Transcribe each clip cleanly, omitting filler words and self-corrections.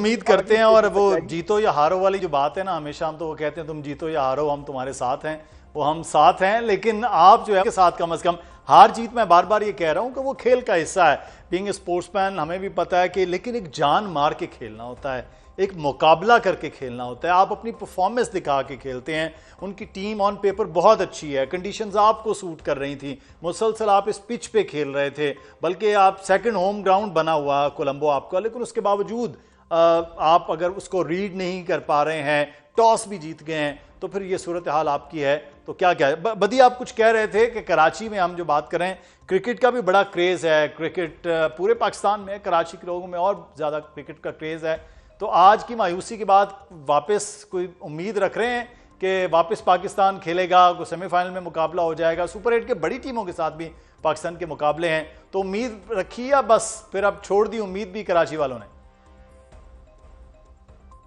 उम्मीद करते हैं, और वो जीतो या हारो वाली जो बात है ना, हमेशा हम तो वो कहते हैं तुम जीतो या हारो हम तुम्हारे साथ हैं, वो हम साथ हैं, लेकिन आप जो है के साथ कम से कम हार जीत, मैं बार बार ये कह रहा हूं कि वो खेल का हिस्सा है। बीइंग ए स्पोर्ट्समैन हमें भी पता है कि लेकिन एक जान मार के खेलना होता है, एक मुकाबला करके खेलना होता है। आप अपनी परफॉर्मेंस दिखा के खेलते हैं। उनकी टीम ऑन पेपर बहुत अच्छी है, कंडीशंस आपको सूट कर रही थी, मुसलसल आप इस पिच पे खेल रहे थे, बल्कि आप सेकंड होम ग्राउंड बना हुआ कोलंबो आपका, लेकिन उसके बावजूद आप अगर उसको रीड नहीं कर पा रहे हैं, टॉस भी जीत गए हैं, तो फिर ये सूरत हाल आपकी है। तो क्या क्या है बदी, आप कुछ कह रहे थे कि कराची में हम जो बात करें, क्रिकेट का भी बड़ा क्रेज है, क्रिकेट पूरे पाकिस्तान में, कराची के लोगों में और ज्यादा क्रिकेट का क्रेज है। तो आज की मायूसी के बाद वापस कोई उम्मीद रख रहे हैं कि वापस पाकिस्तान खेलेगा, कोई सेमीफाइनल में मुकाबला हो जाएगा? सुपर 8 के बड़ी टीमों के साथ भी पाकिस्तान के मुकाबले हैं, तो उम्मीद रखी या बस फिर अब छोड़ दी उम्मीद भी कराची वालों ने?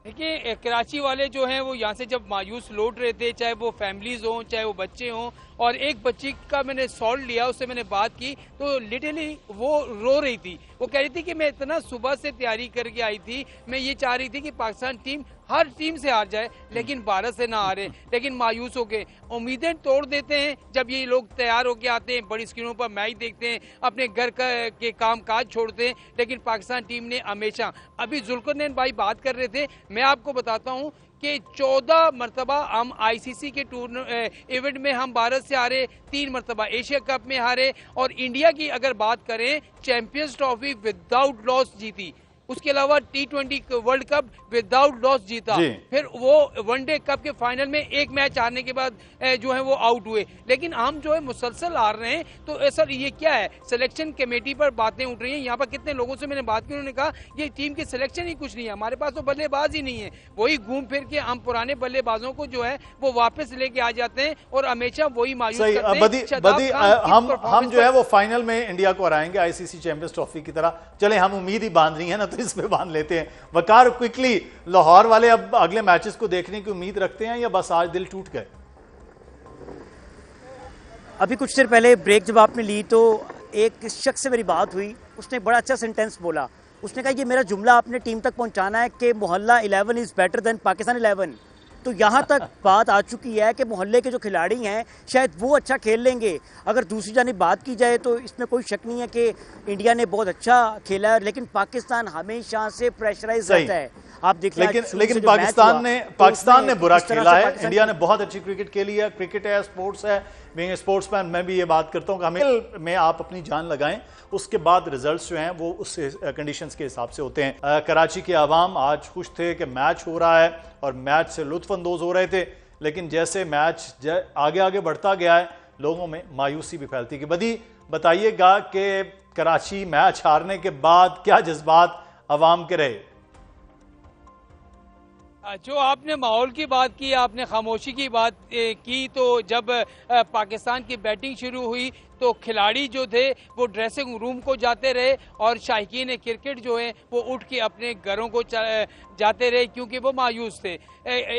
देखिए, कराची वाले जो हैं वो यहाँ से जब मायूस लौट रहे थे, चाहे वो फैमिलीज हों चाहे वो बच्चे हों, और एक बच्ची का मैंने सॉल्व लिया, उससे मैंने बात की तो लिटरली वो रो रही थी। वो कह रही थी कि मैं इतना सुबह से तैयारी करके आई थी, मैं ये चाह रही थी कि पाकिस्तान टीम हर टीम से हार जाए लेकिन भारत से ना हारे, लेकिन मायूस हो गए। उम्मीदें तोड़ देते हैं जब ये लोग तैयार होके आते हैं, बड़ी स्क्रीनों पर मैच देखते हैं, अपने घर के काम काज छोड़ते हैं, लेकिन पाकिस्तान टीम ने हमेशा, अभी जुल्करनैन भाई बात कर रहे थे, मैं आपको बताता हूँ कि 14 मरतबा हम आईसीसी के इवेंट में हम भारत से हारे, 3 मरतबा एशिया कप में हारे, और इंडिया की अगर बात करें चैंपियंस ट्रॉफी विदाउट लॉस जीती, उसके अलावा T20 world cup without loss जीता, फिर वो वनडे कप के फाइनल में एक मैच हारने के बाद जो है वो आउट हुए। लेकिन हम जो है मुसलसल हार रहे हैं। तो सर ये क्या है? सिलेक्शन कमेटी पर बातें उठ रही हैं। यहाँ पर कितने लोगों से मैंने बात की, उन्होंने कहा ये टीम की सिलेक्शन ही कुछ नहीं है, हमारे पास तो बल्लेबाज ही नहीं है। वही घूम फिर के हम पुराने बल्लेबाजों को जो है वो वापस लेके आ जाते हैं और हमेशा वही मायूस करते हैं। हम जो है वो फाइनल में इंडिया को हराएंगे आईसीसी चैंपियंस ट्रॉफी की तरह। चले, हम उम्मीद ही बांध रही है ना, तो इस पे बांध लेते हैं। वकार, क्विकली, लाहौर वाले अब अगले मैचेस को देखने की उम्मीद रखते हैं या बस आज दिल टूट गए? अभी कुछ देर पहले ब्रेक जब आपने ली तो एक शख्स से मेरी बात हुई, उसने बड़ा अच्छा सेंटेंस बोला। उसने कहा ये मेरा जुमला आपने टीम तक पहुंचाना है कि मोहल्ला 11 इज बेटर देन पाकिस्तान 11। तो यहाँ तक बात आ चुकी है कि मोहल्ले के जो खिलाड़ी हैं शायद वो अच्छा खेल लेंगे। अगर दूसरी जानिब बात की जाए तो इसमें कोई शक नहीं है कि इंडिया ने बहुत अच्छा खेला है, लेकिन पाकिस्तान हमेशा से प्रेशराइज रहता है। आप देखिए, लेकिन पाकिस्तान ने बुरा खेला है, इंडिया ने बहुत अच्छी क्रिकेट खेली है। क्रिकेट है, स्पोर्ट्स है, बीइंग ए स्पोर्ट्समैन मैं भी ये बात करता हूँ कि हमें में आप अपनी जान लगाएं, उसके बाद रिजल्ट्स जो हैं वो उस कंडीशंस के हिसाब से होते हैं। कराची के अवाम आज खुश थे कि मैच हो रहा है और मैच से लुत्फअंदोज हो रहे थे, लेकिन जैसे मैच आगे आगे बढ़ता गया है लोगों में मायूसी भी फैलती है। बदी, बताइएगा कि कराची मैच हारने के बाद क्या जज्बात अवाम के रहे? जो आपने माहौल की बात की, आपने खामोशी की बात की, तो जब पाकिस्तान की बैटिंग शुरू हुई तो खिलाड़ी जो थे वो ड्रेसिंग रूम को जाते रहे और शायकीन क्रिकेट जो है वो उठ के अपने घरों को जाते रहे, क्योंकि वो मायूस थे।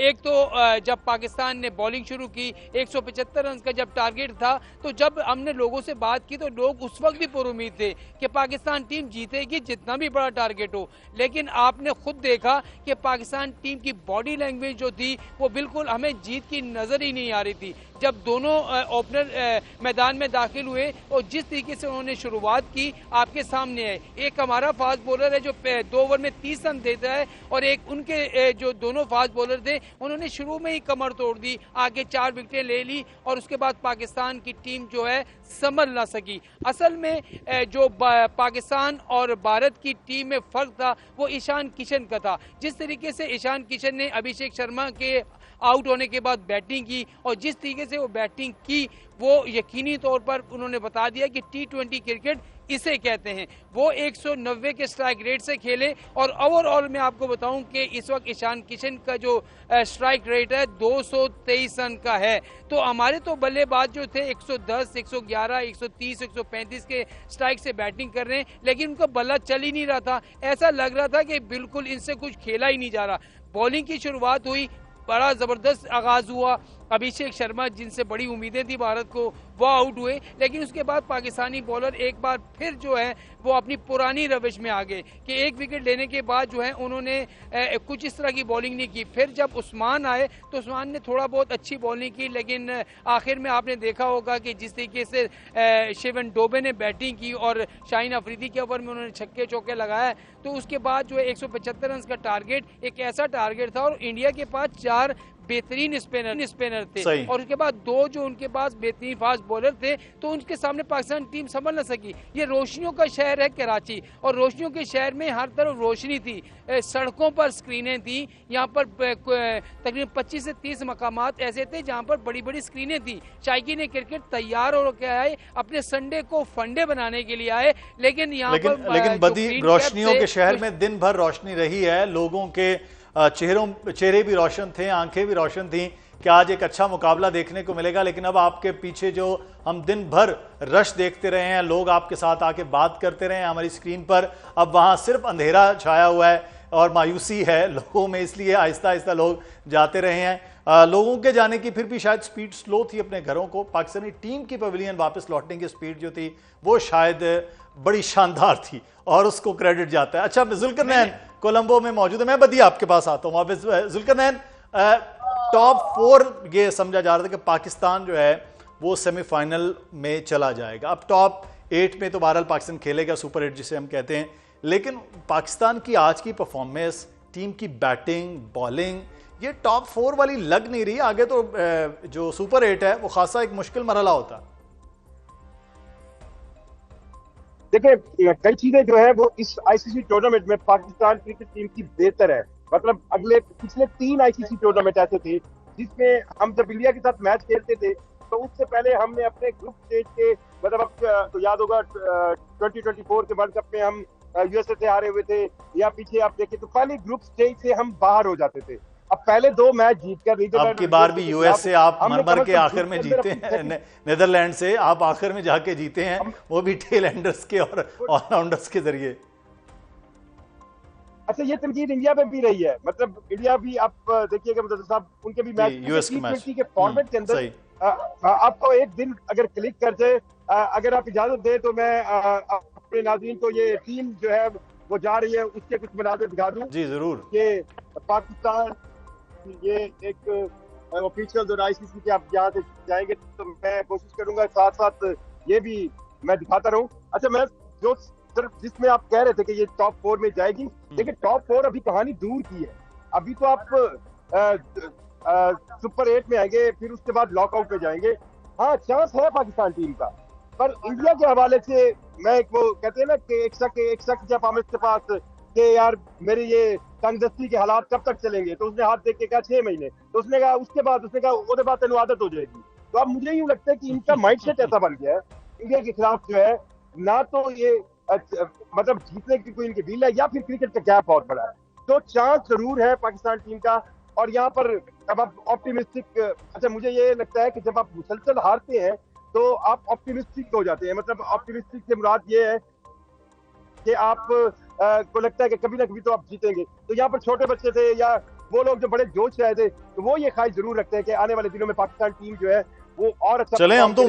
एक तो जब पाकिस्तान ने बॉलिंग शुरू की, 175 रन का जब टारगेट था, तो जब हमने लोगों से बात की तो लोग उस वक्त भी पुरुम्मीद थे कि पाकिस्तान टीम जीतेगी जितना भी बड़ा टारगेट हो। लेकिन आपने खुद देखा कि पाकिस्तान टीम की बॉडी लैंग्वेज जो थी वो बिल्कुल हमें जीत की नजर ही नहीं आ रही थी। जब दोनों ओपनर मैदान में दाखिल हुए और जिस तरीके से उन्होंने शुरुआत की आपके सामने है। एक हमारा फास्ट बॉलर है जो 2 ओवर में 30 रन देता है, और एक उनके जो दोनों फास्ट बॉलर थे उन्होंने शुरू में ही कमर तोड़ दी, आगे 4 विकेटें ले ली और उसके बाद पाकिस्तान की टीम जो है संभल ना सकी। असल में जो पाकिस्तान और भारत की टीम में फर्क था वो ईशान किशन का था। जिस तरीके से ईशान किशन ने अभिषेक शर्मा के आउट होने के बाद बैटिंग की और जिस तरीके से वो बैटिंग की, वो यकीनी तौर पर उन्होंने बता दिया कि T20 क्रिकेट इसे कहते हैं। वो 190 के स्ट्राइक रेट से खेले और ओवरऑल मैं आपको बताऊं कि इस वक्त ईशान किशन का जो स्ट्राइक रेट है 223 रन का है। तो हमारे तो बल्लेबाज जो थे 110, 111, 130, 135 के स्ट्राइक से बैटिंग कर रहे हैं, लेकिन उनका बल्ला चल ही नहीं रहा था। ऐसा लग रहा था कि बिल्कुल इनसे कुछ खेला ही नहीं जा रहा। बॉलिंग की शुरुआत हुई, बड़ा जबरदस्त आगाज हुआ अभिषेक शर्मा जिनसे बड़ी उम्मीदें थी भारत को, वो आउट हुए। लेकिन उसके बाद पाकिस्तानी बॉलर एक बार फिर जो है वो अपनी पुरानी रविश में आ गए कि एक विकेट लेने के बाद जो है उन्होंने कुछ इस तरह की बॉलिंग नहीं की। फिर जब उस्मान आए तो उस्मान ने थोड़ा बहुत अच्छी बॉलिंग की, लेकिन आखिर में आपने देखा होगा कि जिस तरीके से शिवन डोबे ने बैटिंग की और शाहीन अफरीदी के ओवर में उन्होंने छक्के चौके लगाया, तो उसके बाद जो है 175 रन का टारगेट एक ऐसा टारगेट था और इंडिया के पास 4 बेहतरीन स्पिनर थे और उसके बाद 2 जो उनके पास बेहतरीन फास्ट बॉलर थे, तो उनके सामने पाकिस्तान टीम संभल न सकी। ये रोशनियों का शहर है कराची और रोशनियों के शहर में हर तरफ रोशनी थी, सड़कों पर स्क्रीनें थी। यहाँ पर तकरीबन 25 से 30 मकामात ऐसे थे जहाँ पर बड़ी बड़ी स्क्रीनें थी। शायकीन क्रिकेट तैयार होकर आए, अपने संडे को फंडे बनाने के लिए आए, लेकिन यहाँ पर लेकिन बदी रोशनियों के शहर में दिन भर रोशनी रही है, लोगों के चेहरे भी रोशन थे, आंखें भी रोशन थी कि आज एक अच्छा मुकाबला देखने को मिलेगा। लेकिन अब आपके पीछे जो हम दिन भर रश देखते रहे हैं, लोग आपके साथ आके बात करते रहे हैं हमारी स्क्रीन पर, अब वहां सिर्फ अंधेरा छाया हुआ है और मायूसी है लोगों में, इसलिए आहिस्ता आहिस्ता लोग जाते रहे हैं। लोगों के जाने की फिर भी शायद स्पीड स्लो थी अपने घरों को। पाकिस्तानी टीम की पवेलियन वापस लौटने की स्पीड जो थी वो शायद बड़ी शानदार थी और उसको क्रेडिट जाता है। अच्छा, जुल्करनैन कोलंबो में मौजूद है, मैं बदी आपके पास आता हूं वापस। जुल्करनैन, टॉप 4 ये समझा जा रहा था कि पाकिस्तान जो है वो सेमीफाइनल में चला जाएगा। अब टॉप 8 में तो बहरहाल पाकिस्तान खेलेगा, सुपर 8 जिसे हम कहते हैं, लेकिन पाकिस्तान की आज की परफॉर्मेंस, टीम की बैटिंग, बॉलिंग, ये टॉप 4 वाली लग नहीं रही। आगे तो जो सुपर 8 है वो खासा एक मुश्किल मरहला होता है। देखिए, कई चीजें जो है वो इस आईसीसी टूर्नामेंट में पाकिस्तान क्रिकेट टीम की बेहतर है। मतलब पिछले 3 आईसीसी टूर्नामेंट ऐसे थे जिसमें हम जब इंडिया के साथ मैच खेलते थे तो उससे पहले हमने अपने ग्रुप स्टेज के, मतलब आपको याद होगा 2024 के वर्ल्ड कप में हम यूएसए से हारे हुए थे, या पीछे आप देखें तो पहले ग्रुप स्टेज से हम बाहर हो जाते थे। अब पहले 2 मैच जीतकर अब की बार भी यूएस से आप मर के आखिर में जीते हैं, नेदरलैंड से आप आखिर में जाके जीते हैं, वो भी टेल एंडर्स के और ऑलराउंडर्स के जरिए। अच्छा, ये तनकीद इंडिया में भी रही है, मतलब इंडिया भी आप देखिएगा मतलब साहब उनके भी मैच T20 के फॉर्मेट के अंदर आपको एक दिन अगर क्लिक कर जाए, अगर आप इजाजत दें तो मैं अपने नाज़रीन को ये टीम जो है वो जा रही है उसके कुछ मनाज़िर दिखा दूं। जी जरूर। ये पाकिस्तान, ये एक ऑफिशियल और आईसीसी के आप यहाँ से जाएंगे तो मैं कोशिश करूंगा साथ साथ ये भी मैं दिखाता रहूं। अच्छा, मैं जो सिर्फ जिसमें आप कह रहे थे कि ये टॉप 4 में जाएगी, लेकिन टॉप 4 अभी कहानी दूर की है। अभी तो आप सुपर 8 में आएंगे, फिर उसके बाद लॉकआउट में जाएंगे। हाँ, चांस है पाकिस्तान टीम का, पर इंडिया के हवाले से मैं वो कहते हैं ना कि एक शख्स जब आमिर के पास कि यार मेरी ये तंगदस्ती के हालात कब तक चलेंगे, तो उसने हाथ देख के कहा 6 महीने, तो उसने कहा उसके बाद उसके बाद तेन आदत हो जाएगी। तो अब मुझे यूं लगता है कि इनका माइंडसेट ऐसा बन गया है इंडिया के खिलाफ जो है, ना तो ये मतलब जीतने की कोई इनकी डील है या फिर क्रिकेट का गैप बहुत बड़ा है। तो चांस जरूर है पाकिस्तान टीम का। और यहाँ पर अब आप ऑप्टिमिस्टिक, अच्छा मुझे ये लगता है कि जब आप मुसलसल हारते हैं तो आप ऑप्टिमिस्टिक हो जाते हैं। मतलब ऑप्टिमिस्टिक से मुराद ये है कि आप को लगता है कि कभी ना कभी तो आप जीतेंगे। तो यहाँ पर छोटे बच्चे थे या वो लोग जो बड़े जोश से आए थे, तो वो ये ख्वाहिश जरूर रखते हैं कि आने वाले दिनों में पाकिस्तान टीम जो है वो और अच्छा। चलें, हम तो